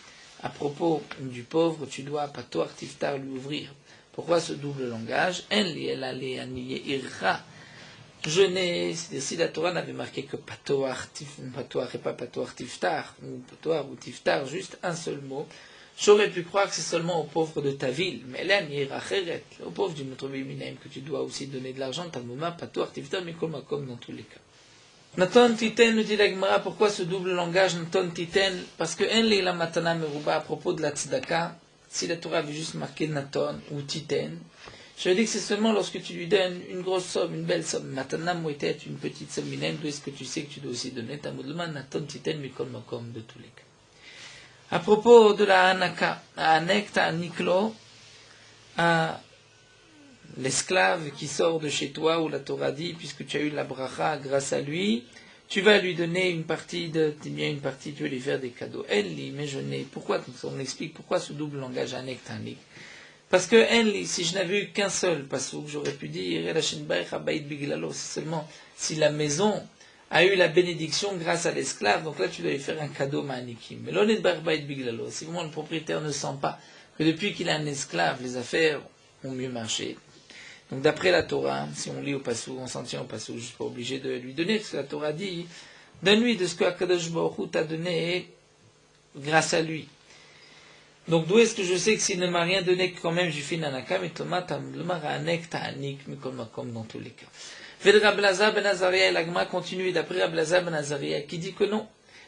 à propos du pauvre, tu dois Patoach, Tiftar lui ouvrir. Pourquoi ce double langage? En li elale aniye irra. Je n'ai, c'est-à-dire si la Torah n'avait marqué que patoar et pas patoar tiftar, ou patoar ou tiftar, juste un seul mot, j'aurais pu croire que c'est seulement aux pauvres de ta ville, mais là, aux pauvres d'une autre ville que tu dois aussi donner de l'argent, talmuma, patoar, tiftar, mikol makom dans tous les cas. Naton titen, nous dit la Gemara, pourquoi ce double langage, naton titen? Parce que en la matana meruba, à propos de la tzedaka, si la Torah avait juste marqué naton ou titen, je dis que c'est seulement lorsque tu lui donnes une grosse somme, une belle somme. Matana moïtet, une petite somme minème, d'où est-ce que tu sais que tu dois aussi donner ta moudlman, naton titen, mikol makom, de tous les cas. À propos de la anaka, anek ta aniklo, à l'esclave qui sort de chez toi, où la Torah dit, puisque tu as eu la bracha grâce à lui, tu vas lui donner une partie, tu vas lui faire des cadeaux. Elle lit, mais je n'ai, pourquoi, on explique pourquoi ce double langage anek ta anik. Parce que si je n'avais eu qu'un seul passouk, j'aurais pu dire c'est seulement si la maison a eu la bénédiction grâce à l'esclave, donc là tu dois lui faire un cadeau manikim. Mais si vraiment le propriétaire ne sent pas que depuis qu'il a un esclave, les affaires ont mieux marché. Donc d'après la Torah, si on lit au passouk, on s'en tient au passouk, je ne suis pas obligé de lui donner, parce que la Torah dit, donne-lui de ce que Akadosh Baruch Hu t'a donné grâce à lui. Donc d'où est-ce que je sais que s'il ne m'a rien donné, que quand même j'ai fait une anaka, mais Thomas anek ta'anik, mikol makom dans tous les cas. Ved Rablaza ben Azaria, et l'agma continue d'après Rablaza ben Azaria, qui dit que non.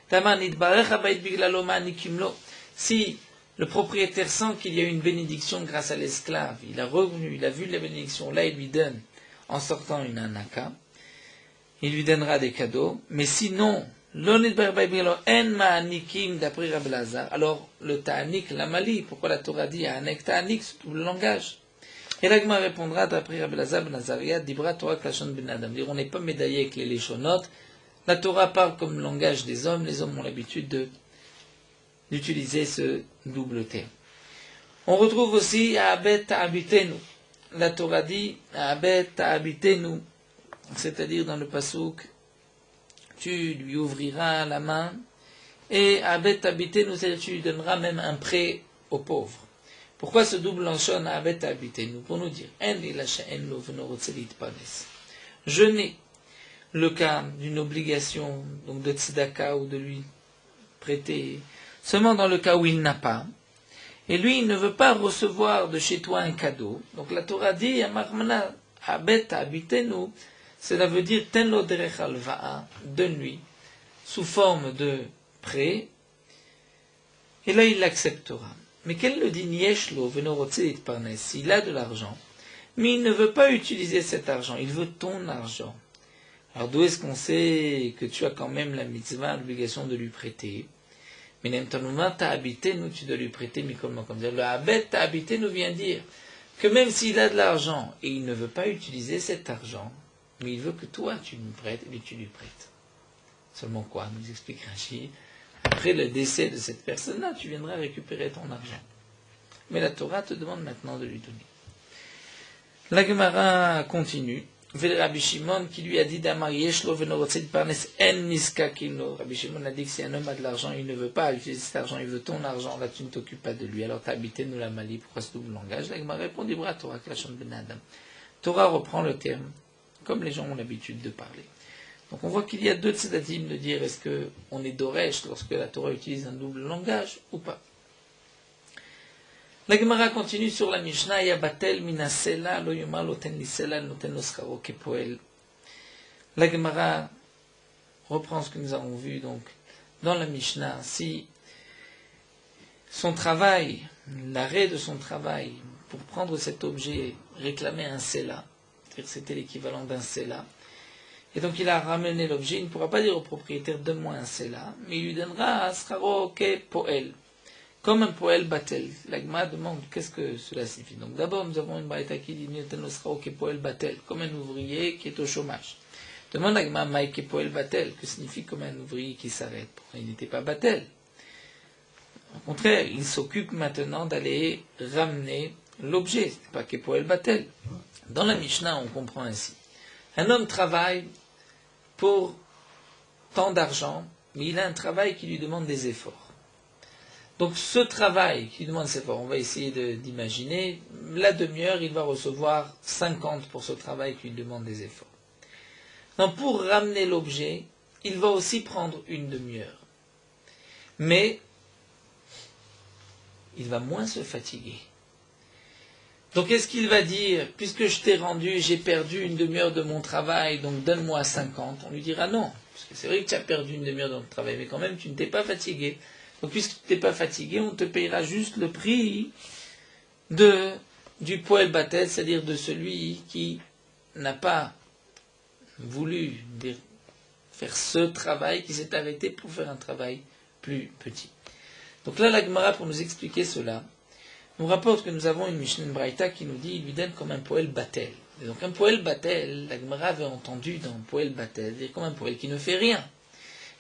Tamar nidbarech habayit biglalo ma'anikimlo. Si le propriétaire sent qu'il y a eu une bénédiction grâce à l'esclave, il a revenu, il a vu la bénédiction, là il lui donne, en sortant une anaka, il lui donnera des cadeaux, mais sinon, d'après Rabbi Lazar. Alors, le ta'anik, la mali, pourquoi la Torah dit anek ta'anik, c'est tout le langage. Et l'agma répondra d'après Rabbi Lazar ben Azaria, dibra Torah klashon ben adam. On n'est pas médaillé avec les léchonot. La Torah parle comme langage des hommes. Les hommes ont l'habitude d'utiliser ce double terme. On retrouve aussi Abet ta'abitenu. La Torah dit Abet ta'abitenu, c'est-à-dire dans le pasuk, tu lui ouvriras la main, et Abet habitenu, c'est-à-dire tu lui donneras même un prêt aux pauvres. Pourquoi ce double enchon Abet habitenu? Pour nous dire, je n'ai le cas d'une obligation, donc de tzedaka ou de lui prêter, seulement dans le cas où il n'a pas. Et lui, il ne veut pas recevoir de chez toi un cadeau. Donc la Torah dit, Amarmana, abet habitenu, cela veut dire, ten lo derech alva'a, donne-lui, sous forme de prêt, et là il l'acceptera. Mais qu'elle le dit, nieshlo, venorotze parnes, il a de l'argent, mais il ne veut pas utiliser cet argent, il veut ton argent. Alors d'où est-ce qu'on sait que tu as quand même la mitzvah, l'obligation de lui prêter? Mais n'imtanuma t'as habité, nous tu dois lui prêter, mais comme dire, le habet t'as habité nous vient dire que même s'il a de l'argent et il ne veut pas utiliser cet argent, mais il veut que toi tu lui prêtes et tu lui prêtes. Seulement quoi? Nous explique Rashi, après le décès de cette personne-là, tu viendras récupérer ton argent. Mais la Torah te demande maintenant de lui donner. La Gemara continue. Rabbi Shimon qui lui a dit Damar Yeshlo Venorotsid Parnes En Niska Kino. Rabbi Shimon a dit que si un homme a de l'argent, il ne veut pas utiliser cet argent, il veut ton argent, là tu ne t'occupes pas de lui. Alors t'as habité nous la Mali, pourquoi ce double langage? La Gemara répond Dibra Torah Klashon Ben Adam. Torah reprend le terme, comme les gens ont l'habitude de parler. Donc on voit qu'il y a deux tzadatim de dire est-ce qu'on est d'Oresh lorsque la Torah utilise un double langage ou pas. La Gemara continue sur la Mishnah, Yabatel minasela lo yumal oten lisela noten loscharo kepoel. La Gemara reprend ce que nous avons vu donc dans la Mishnah. Si son travail, l'arrêt de son travail pour prendre cet objet réclamait un sela, c'est-à-dire c'était l'équivalent d'un sela, et donc il a ramené l'objet, il ne pourra pas dire au propriétaire donne-moi un sela, mais il lui donnera scharo kepoel. Comme un poël batel. La Gemara demande qu'est-ce que cela signifie. Donc d'abord nous avons une braïta qui dit poël batel, comme un ouvrier qui est au chômage. Demande la Gemara maïke poël batel, que signifie comme un ouvrier qui s'arrête. Il n'était pas batel. Au contraire, il s'occupe maintenant d'aller ramener l'objet. Ce n'est pas que poël batel. Dans la Mishnah, on comprend ainsi. Un homme travaille pour tant d'argent, mais il a un travail qui lui demande des efforts. Donc ce travail qui demande ses efforts, on va essayer d'imaginer, la demi-heure, il va recevoir 50 pour ce travail qui lui demande des efforts. Donc pour ramener l'objet, il va aussi prendre une demi-heure. Mais il va moins se fatiguer. Donc qu'est-ce qu'il va dire? Puisque je t'ai rendu, j'ai perdu une demi-heure de mon travail, donc donne-moi 50. On lui dira non, parce que c'est vrai que tu as perdu une demi-heure de ton travail, mais quand même tu ne t'es pas fatigué. Donc puisque tu n'es pas fatigué, on te payera juste le prix du poël batel, c'est-à-dire de celui qui n'a pas voulu faire ce travail, qui s'est arrêté pour faire un travail plus petit. Donc là, la Gemara, pour nous expliquer cela, nous rapporte que nous avons une Mishnah Braïta qui nous dit, il lui donne comme un poël batel. Et donc un poël batel, la Gemara avait entendu dans poël batel, c'est-à-dire comme un poël qui ne fait rien.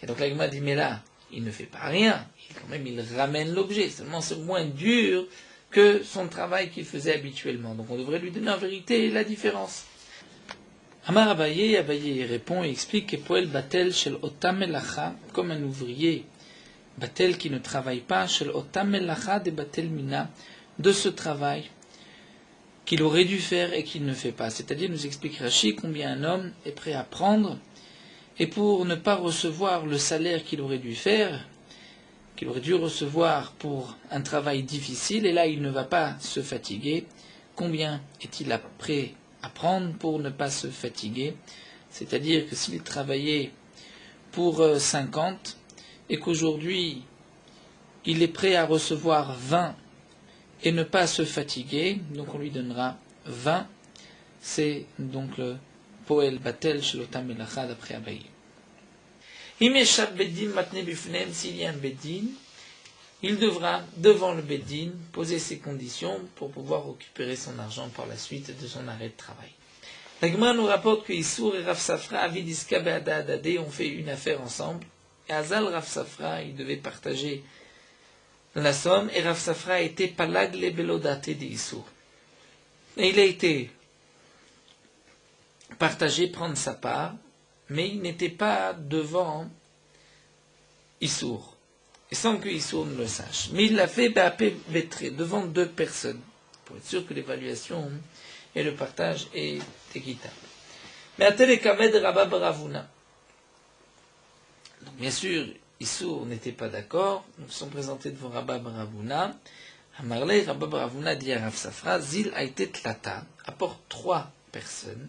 Et donc la Gemara dit, mais là, il ne fait pas rien, quand même il ramène l'objet, seulement c'est moins dur que son travail qu'il faisait habituellement. Donc on devrait lui donner en vérité la différence. Amar Abaye répond et explique que poël batel shel otam melacha, comme un ouvrier batel qui ne travaille pas, shel otam melacha de batel mina, de ce travail qu'il aurait dû faire et qu'il ne fait pas. C'est-à-dire, nous explique Rashi combien un homme est prêt à prendre, et pour ne pas recevoir le salaire qu'il aurait dû faire, qu'il aurait dû recevoir pour un travail difficile, et là il ne va pas se fatiguer, combien est-il prêt à prendre pour ne pas se fatiguer? C'est-à-dire que s'il travaillait pour 50, et qu'aujourd'hui il est prêt à recevoir 20 et ne pas se fatiguer, donc on lui donnera 20, c'est donc le poël batel shelotam melacha d'après Abaye. Imeshab beddin matne bifnem, s'il y a un beddin, il devra, devant le beddin, poser ses conditions pour pouvoir récupérer son argent par la suite de son arrêt de travail. La Gemara nous rapporte que Issour et Rav Safra, Avidiska Be'ada Adadé, ont fait une affaire ensemble, et Azal Rav Safra, il devait partager la somme, et Rav Safra était palag le belodate de Issour. Et il a été partagé, prendre sa part, mais il n'était pas devant Issour, et sans que Issour ne le sache. Mais il l'a fait devant deux personnes, pour être sûr que l'évaluation et le partage est équitable. Mais Atelekamed Rabba Baravuna. Donc bien sûr, Issour n'était pas d'accord, ils se sont présentés devant Rabba Baravuna. Amarle, Rabba Baravuna dit à Rav Safra, Zil Aïté Tlata, apporte 3 personnes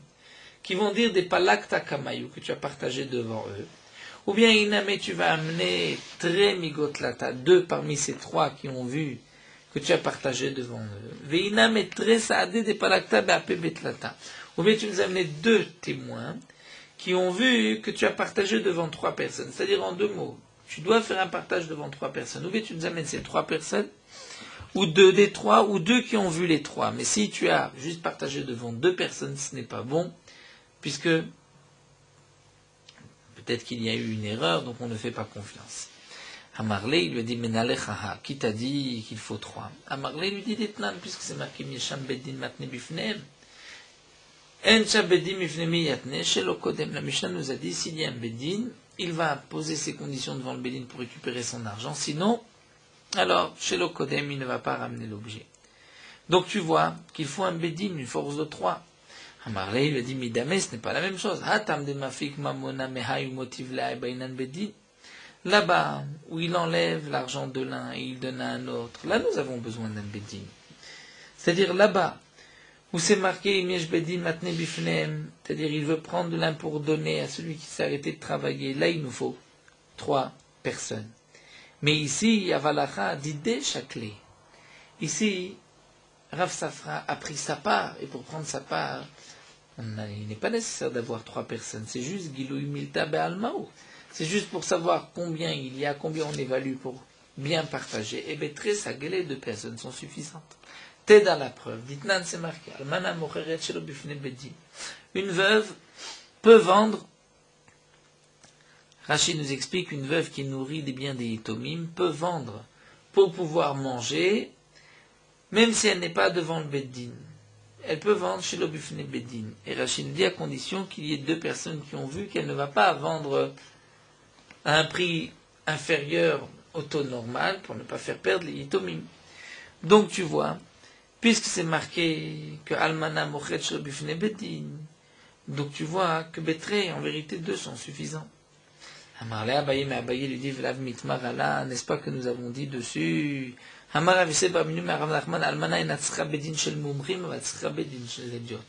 qui vont dire des palakta kamayou que tu as partagé devant eux. Ou bien Iname, tu vas amener très migotlata, 2 parmi ces 3 qui ont vu que tu as partagé devant eux. Veiname très saadé des palakta be'ape betlata. Ou bien tu nous as amené 2 témoins qui ont vu que tu as partagé devant 3 personnes. C'est-à-dire en 2 mots, tu dois faire un partage devant 3 personnes. Ou bien tu nous amènes ces 3 personnes, ou 2 des 3, ou 2 qui ont vu les 3. Mais si tu as juste partagé devant 2 personnes, ce n'est pas bon, puisque peut-être qu'il y a eu une erreur, donc on ne fait pas confiance. Amarle, il lui a dit, Menalechaha, qui t'a dit qu'il faut 3? Amarle lui dit, Detnan, puisque c'est marqué, Miesham Beddin Matne Bifneem. En Beddin Bifnemi Yatne, Shelo Kodem. La Mishnah nous a dit, s'il y a un Beddin, il va poser ses conditions devant le Beddin pour récupérer son argent. Sinon, alors, Shelo Kodem, il ne va pas ramener l'objet. Donc tu vois qu'il faut un Beddin, une force de 3. Amarle lui a dit, Midame, ce n'est pas la même chose. Hatam de mafik mamona mehayu motiv la bainan Beddin. Là-bas, où il enlève l'argent de l'un et il donne à un autre, là nous avons besoin d'un Beddin. C'est-à-dire là-bas, où c'est marqué Imiesh Beddin Matne Bifneem, c'est-à-dire il veut prendre de l'un pour donner à celui qui s'est arrêté de travailler, là il nous faut 3 personnes. Mais ici, Avalacha dit des chaclés. Ici, Rav Safra a pris sa part, et pour prendre sa part, il n'est pas nécessaire d'avoir 3 personnes, c'est juste Gilou Milta Be'almao. C'est juste pour savoir combien il y a, combien on évalue pour bien partager. Et bien, très saguelé, 2 personnes sont suffisantes. T'es dans la preuve. Dites-nan, c'est marqué. Une veuve peut vendre. Rachid nous explique qu'une veuve qui nourrit des biens des Yitomim peut vendre pour pouvoir manger, même si elle n'est pas devant le Beddin. Elle peut vendre chez l'Obufne Beddin. Et Rachid nous dit à condition qu'il y ait 2 personnes qui ont vu qu'elle ne va pas vendre à un prix inférieur au taux normal pour ne pas faire perdre les Yitomim. Donc tu vois, puisque c'est marqué que Almana Mochet Shlobifne Beddin, donc tu vois que Betré, en vérité, 2 sont suffisants. Amarle Abaye, mais Abaye lui dit, Vlav Mitmar Allah, n'est-ce pas que nous avons dit dessus, Amar Avise Baminu, mais Rav Nachman, Almana Enatzra Beddin Shel Mumrim, Vatzra Beddin Shel Idiot.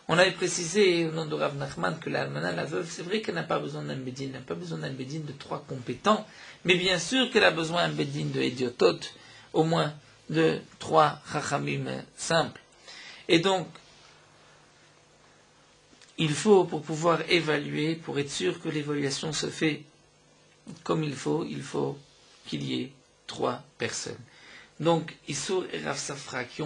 On avait précisé au nom de Rav Nachman que l'almana, la veuve, c'est vrai qu'elle n'a pas besoin d'un Beddin, elle n'a pas besoin d'un Beddin de 3 compétents, mais bien sûr qu'elle a besoin d'un Beddin de Idiotot, au moins de 3 Chachamim simples. Et donc, il faut, pour pouvoir évaluer, pour être sûr que l'évaluation se fait comme il faut qu'il y ait 3 personnes. Donc, Issour et Rav Safra qui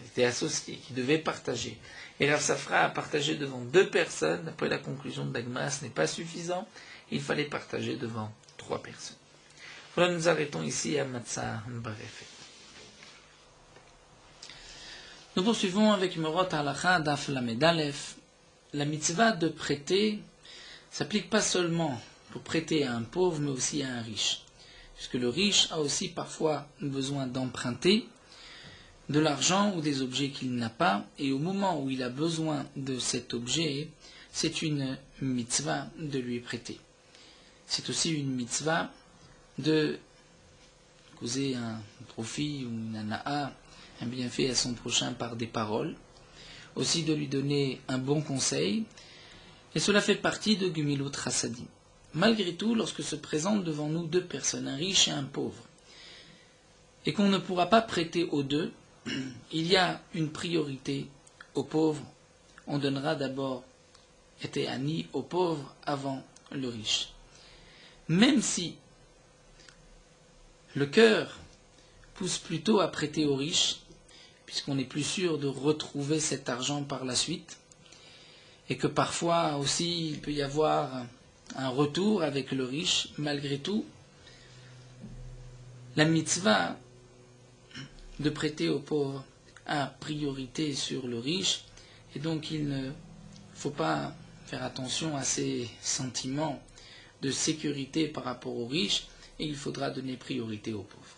étaient associés, qui devaient partager. Et Rav Safra a partagé devant 2 personnes. D'après la conclusion de Dagma, ce n'est pas suffisant. Il fallait partager devant 3 personnes. Voilà, nous arrêtons ici à Matzah Barefe. Nous poursuivons avec Merot Halacha Daf Lamed Aleph. La mitzvah de prêter s'applique pas seulement pour prêter à un pauvre, mais aussi à un riche. Puisque le riche a aussi parfois besoin d'emprunter de l'argent ou des objets qu'il n'a pas, et au moment où il a besoin de cet objet, c'est une mitzvah de lui prêter. C'est aussi une mitzvah de causer un profit ou une ana'a, un bienfait à son prochain par des paroles, aussi de lui donner un bon conseil, et cela fait partie de Gemilut Chassadim. Malgré tout, lorsque se présentent devant nous 2 personnes, un riche et un pauvre, et qu'on ne pourra pas prêter aux 2, il y a une priorité aux pauvres. On donnera d'abord été ani aux pauvres avant le riche. Même si le cœur pousse plutôt à prêter aux riches, puisqu'on est plus sûr de retrouver cet argent par la suite, et que parfois aussi il peut y avoir un retour avec le riche, malgré tout, la mitzvah de prêter aux pauvres a priorité sur le riche, et donc il ne faut pas faire attention à ces sentiments de sécurité par rapport aux riches, et il faudra donner priorité aux pauvres.